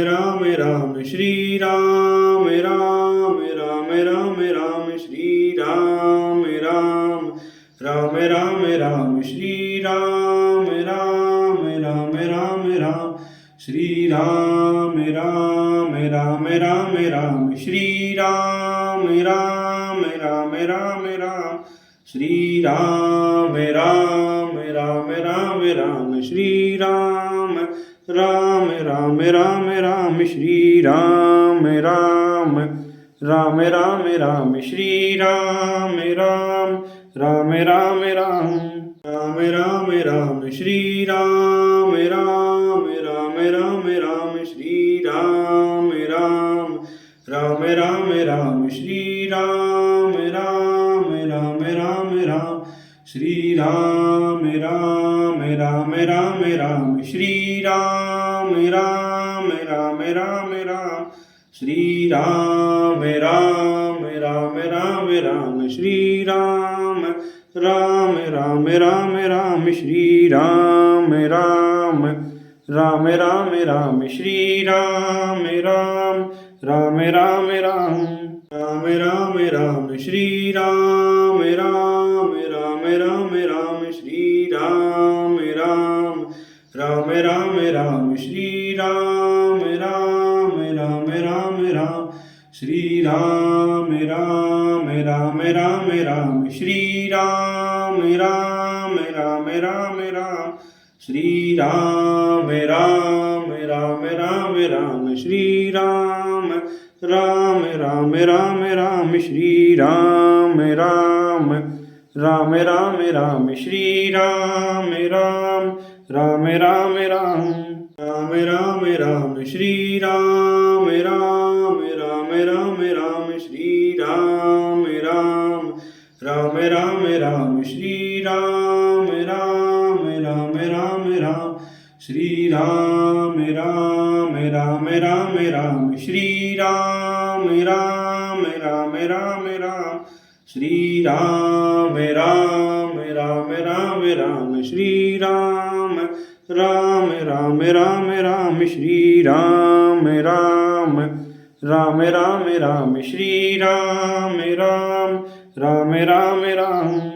Ram Ram Shri Ram Ram Ram Ram Ram Shri Ram Ram Ram Ram Ram Shri Ram Ram Ram Ram Ram Shri Ram Ram Ram Ram Ram Shri Ram Ram Ram Ram Ram Shri Ram Ram Ram Ram Ram Shri Ram Ram Ram Ram Ram Shri Ram Ram Ram Ram Ram Shri Ram Ram Ram Ram Ram Ram Ram Ram Shri Ram Ram Ram Ram Ram Shri Ram Ram Ram Ram Ram Shri Ram Ram Ram Ram Ram Shri Ram Ram Ram Ram Ram Shri Ram Ram Ram Ram Ram Shri Ram Ram Ram Ram Ram Shri Ram Ram Ram Ram Ram Shri Ram Ram Ram Ram Ram Shri Ram Ram Ram Ram Ram Ram Ram Ram Shri Ram Ram Ram Ram Ram Shri Ram Ram Ram Ram Ram Shri Ram Ram Ram Ram Ram Shri Ram Ram Ram Ram Ram Shri Ram Ram Ram Ram Ram Shri Ram Ram Ram Ram Ram Shri Ram Ram Ram Ram Ram Shri Ram Ram Ram Ram Ram Shri Ram Ram Ram Ram Ram Ram Ram Ram Shri Ram Ram Ram Ram Ram Shri Ram Ram Ram Ram Ram Shri Ram Ram Ram Ram Ram Shri Ram Ram Ram Ram Ram Shri Ram Ram Ram Ram Ram Shri Ram Ram Ram Ram Ram Shri Ram Ram Ram Ram Ram Shri Ram Ram Ram Ram Ram Shri Ram Ram Ram Ram Ram